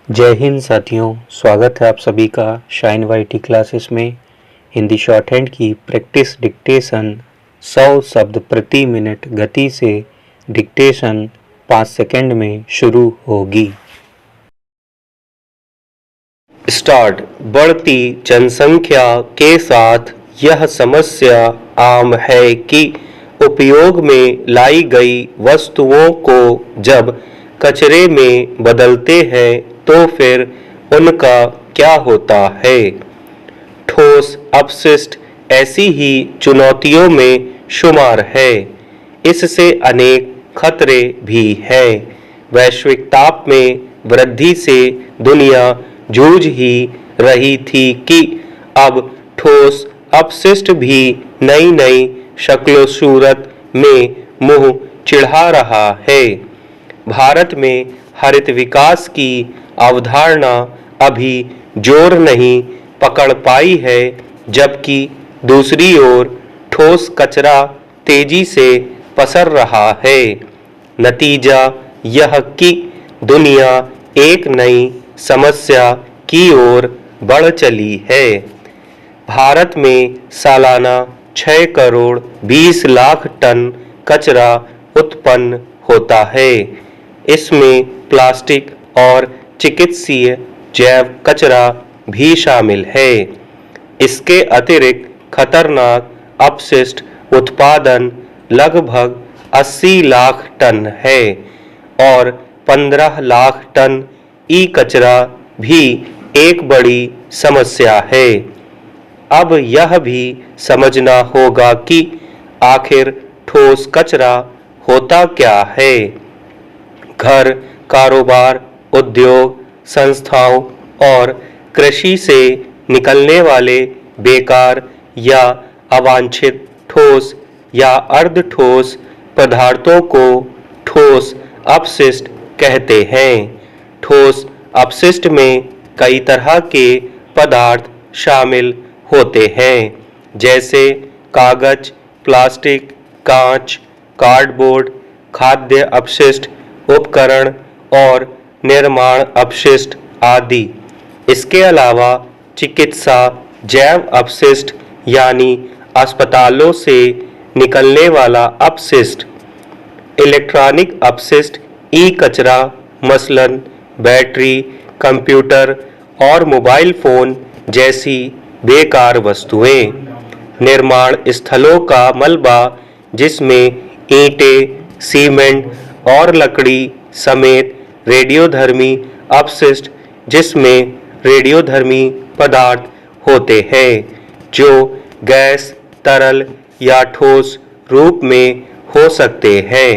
जय हिंद साथियों, स्वागत है आप सभी का शाइन वाईटी क्लासेस में। हिंदी शॉर्ट हैंड की प्रैक्टिस डिक्टेशन 100 शब्द प्रति मिनट गति से डिक्टेशन 5 सेकंड में शुरू होगी। स्टार्ट। बढ़ती जनसंख्या के साथ यह समस्या आम है कि उपयोग में लाई गई वस्तुओं को जब कचरे में बदलते हैं तो फिर उनका क्या होता है। ठोस अपशिष्ट ऐसी ही चुनौतियों में शुमार है। इससे अनेक खतरे भी हैं। वैश्विक ताप में वृद्धि से दुनिया जूझ ही रही थी कि अब ठोस अपशिष्ट भी नई नई शक्ल सूरत में मुंह चिढ़ा रहा है। भारत में हरित विकास की अवधारणा अभी जोर नहीं पकड़ पाई है, जबकि दूसरी ओर ठोस कचरा तेजी से पसर रहा है। नतीजा यह कि दुनिया एक नई समस्या की ओर बढ़ चली है। भारत में सालाना 6 करोड़ 20 लाख टन कचरा उत्पन्न होता है। इसमें प्लास्टिक और चिकित्सीय जैव कचरा भी शामिल है। इसके अतिरिक्त खतरनाक अपशिष्ट उत्पादन लगभग 80 लाख टन है और 15 लाख टन ई कचरा भी एक बड़ी समस्या है। अब यह भी समझना होगा कि आखिर ठोस कचरा होता क्या है। घर, कारोबार, उद्योग, संस्थाओं और कृषि से निकलने वाले बेकार या अवांछित ठोस या अर्ध ठोस पदार्थों को ठोस अपशिष्ट कहते हैं। ठोस अपशिष्ट में कई तरह के पदार्थ शामिल होते हैं, जैसे कागज, प्लास्टिक, कांच, कार्डबोर्ड, खाद्य अपशिष्ट, उपकरण और निर्माण अपशिष्ट आदि। इसके अलावा चिकित्सा जैव अपशिष्ट यानी अस्पतालों से निकलने वाला अपशिष्ट, इलेक्ट्रॉनिक अपशिष्ट, ई कचरा मसलन बैटरी, कंप्यूटर और मोबाइल फोन जैसी बेकार वस्तुएं, निर्माण स्थलों का मलबा जिसमें ईंटें, सीमेंट और लकड़ी समेत रेडियोधर्मी अपशिष्ट जिसमें रेडियोधर्मी पदार्थ होते हैं जो गैस, तरल या ठोस रूप में हो सकते हैं।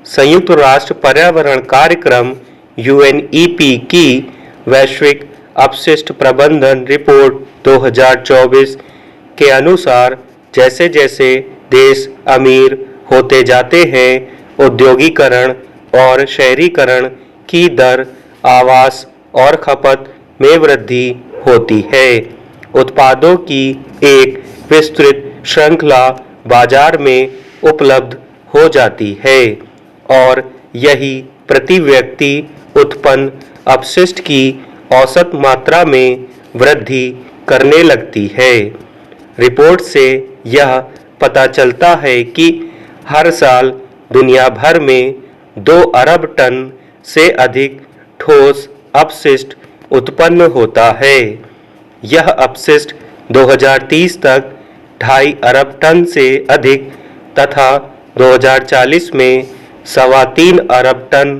संयुक्त राष्ट्र पर्यावरण कार्यक्रम UNEP की वैश्विक अपशिष्ट प्रबंधन रिपोर्ट 2024 के अनुसार जैसे जैसे देश अमीर होते जाते हैं, औद्योगिकरण और शहरीकरण की दर, आवास और खपत में वृद्धि होती है। उत्पादों की एक विस्तृत श्रृंखला बाजार में उपलब्ध हो जाती है और यही प्रति व्यक्ति उत्पन्न अपशिष्ट की औसत मात्रा में वृद्धि करने लगती है। रिपोर्ट से यह पता चलता है कि हर साल दुनिया भर में 2 अरब टन से अधिक ठोस अपशिष्ट उत्पन्न होता है। यह अपशिष्ट 2030 तक 2.5 अरब टन से अधिक तथा 2040 में 3.25 अरब टन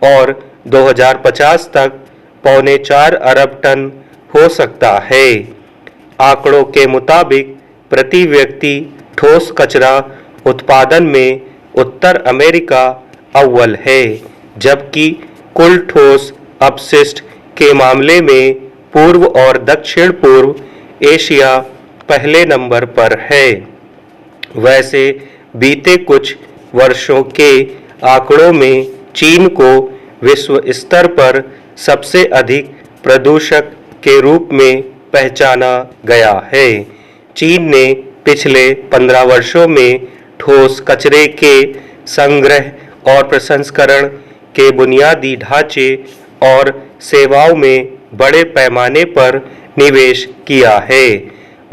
और 2050 तक 3.25 अरब टन हो सकता है। आंकड़ों के मुताबिक प्रति व्यक्ति ठोस कचरा उत्पादन में उत्तर अमेरिका अव्वल है, जबकि कुल ठोस अपशिष्ट के मामले में पूर्व और दक्षिण पूर्व एशिया पहले नंबर पर है। वैसे बीते कुछ वर्षों के आंकड़ों में चीन को विश्व स्तर पर सबसे अधिक प्रदूषक के रूप में पहचाना गया है। चीन ने पिछले 15 वर्षों में ठोस कचरे के संग्रह और प्रसंस्करण के बुनियादी ढांचे और सेवाओं में बड़े पैमाने पर निवेश किया है।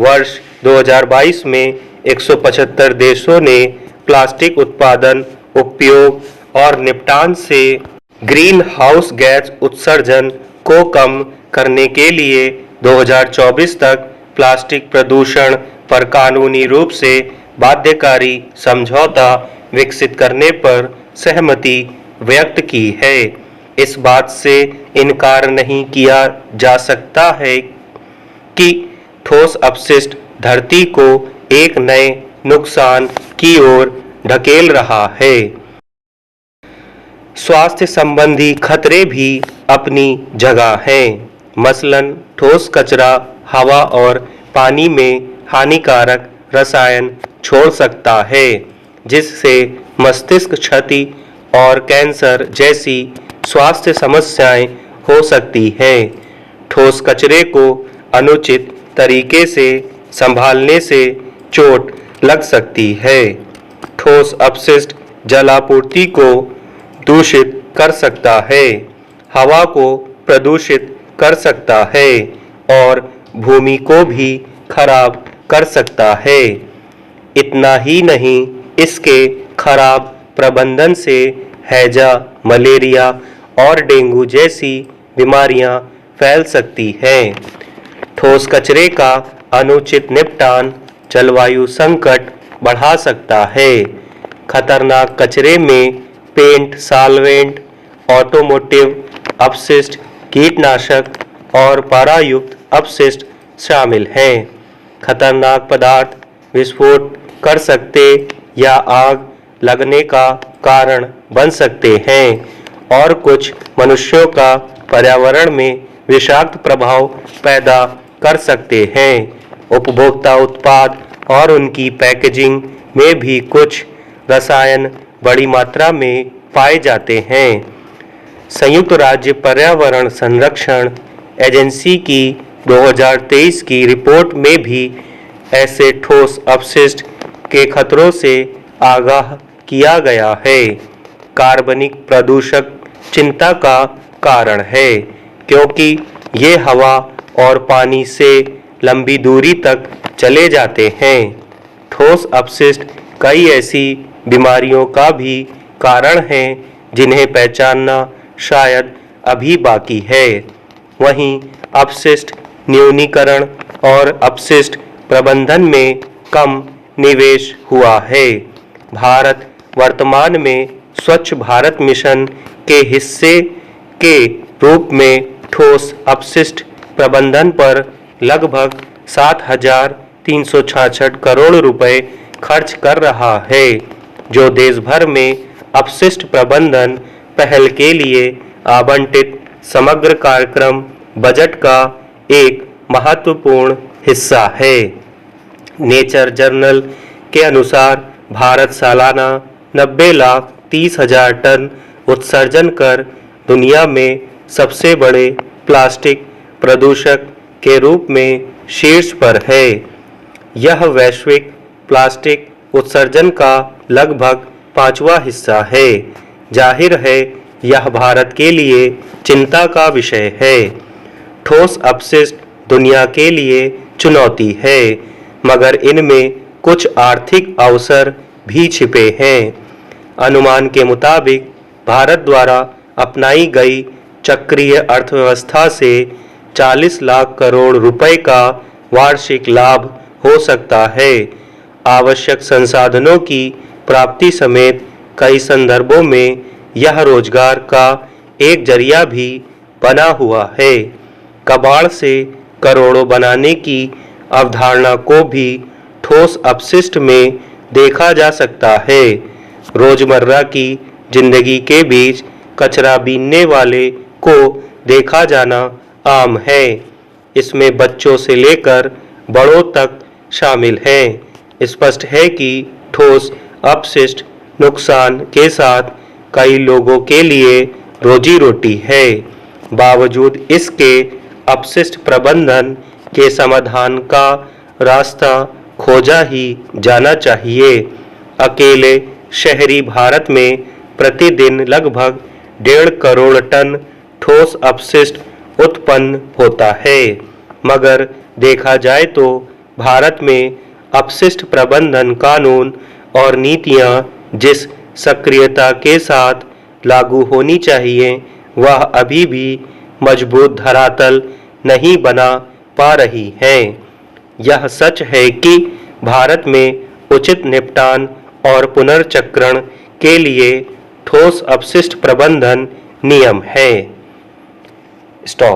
वर्ष 2022 में 175 देशों ने प्लास्टिक उत्पादन, उपयोग और निपटान से ग्रीन हाउस गैस उत्सर्जन को कम करने के लिए 2024 तक प्लास्टिक प्रदूषण पर कानूनी रूप से बाध्यकारी समझौता विकसित करने पर सहमति व्यक्त की है। इस बात से इनकार नहीं किया जा सकता है कि ठोस अपशिष्ट धरती को एक नए नुकसान की ओर ढकेल रहा है। स्वास्थ्य संबंधी खतरे भी अपनी जगह हैं। मसलन ठोस कचरा हवा और पानी में हानिकारक रसायन छोड़ सकता है, जिससे मस्तिष्क क्षति और कैंसर जैसी स्वास्थ्य समस्याएं हो सकती हैं। ठोस कचरे को अनुचित तरीके से संभालने से चोट लग सकती है। ठोस अपशिष्ट जलापूर्ति को दूषित कर सकता है, हवा को प्रदूषित कर सकता है और भूमि को भी खराब कर सकता है। इतना ही नहीं, इसके खराब प्रबंधन से हैजा, मलेरिया और डेंगू जैसी बीमारियां फैल सकती हैं। ठोस कचरे का अनुचित निपटान जलवायु संकट बढ़ा सकता है। खतरनाक कचरे में पेंट, सॉल्वेंट, ऑटोमोटिव अपशिष्ट, कीटनाशक और परायुक्त अपशिष्ट शामिल हैं। खतरनाक पदार्थ विस्फोट कर सकते या आग लगने का कारण बन सकते हैं और कुछ मनुष्यों का पर्यावरण में विषाक्त प्रभाव पैदा कर सकते हैं। उपभोक्ता उत्पाद और उनकी पैकेजिंग में भी कुछ रसायन बड़ी मात्रा में पाए जाते हैं। संयुक्त राज्य पर्यावरण संरक्षण एजेंसी की 2023 की रिपोर्ट में भी ऐसे ठोस अपशिष्ट के खतरों से आगाह किया गया है। कार्बनिक प्रदूषक चिंता का कारण है, क्योंकि ये हवा और पानी से लंबी दूरी तक चले जाते हैं। ठोस अपशिष्ट कई ऐसी बीमारियों का भी कारण है जिन्हें पहचानना शायद अभी बाकी है। वहीं अपशिष्ट न्यूनीकरण और अपशिष्ट प्रबंधन में कम निवेश हुआ है। भारत वर्तमान में स्वच्छ भारत मिशन के हिस्से के रूप में ठोस अपशिष्ट प्रबंधन पर लगभग 7,366 करोड़ रुपए खर्च कर रहा है, जो देश भर में अपशिष्ट प्रबंधन पहल के लिए आवंटित समग्र कार्यक्रम बजट का एक महत्वपूर्ण हिस्सा है। नेचर जर्नल के अनुसार भारत सालाना 90,30,000 टन उत्सर्जन कर दुनिया में सबसे बड़े प्लास्टिक प्रदूषक के रूप में शीर्ष पर है। यह वैश्विक प्लास्टिक उत्सर्जन का लगभग 5वां हिस्सा है। जाहिर है, यह भारत के लिए चिंता का विषय है। ठोस अपशिष्ट दुनिया के लिए चुनौती है, मगर इनमें कुछ आर्थिक अवसर भी छिपे हैं। अनुमान के मुताबिक भारत द्वारा अपनाई गई चक्रीय अर्थव्यवस्था से 40 लाख करोड़ रुपए का वार्षिक लाभ हो सकता है। आवश्यक संसाधनों की प्राप्ति समेत कई संदर्भों में यह रोजगार का एक जरिया भी बना हुआ है। कबाड़ से करोड़ों बनाने की अवधारणा को भी ठोस अपशिष्ट में देखा जा सकता है। रोजमर्रा की जिंदगी के बीच कचरा बीनने वाले को देखा जाना आम है। इसमें बच्चों से लेकर बड़ों तक शामिल हैं। स्पष्ट है कि ठोस अपशिष्ट नुकसान के साथ कई लोगों के लिए रोजी रोटी है। बावजूद इसके अपशिष्ट प्रबंधन के समाधान का रास्ता खोजा ही जाना चाहिए। अकेले शहरी भारत में प्रतिदिन लगभग 1.5 करोड़ टन ठोस अपशिष्ट उत्पन्न होता है। मगर देखा जाए तो भारत में अपशिष्ट प्रबंधन कानून और नीतियां जिस सक्रियता के साथ लागू होनी चाहिए वह अभी भी मजबूत धरातल नहीं बना पा रही हैं। यह सच है कि भारत में उचित निपटान और पुनर्चक्रण के लिए ठोस अपशिष्ट प्रबंधन नियम है। स्टॉप।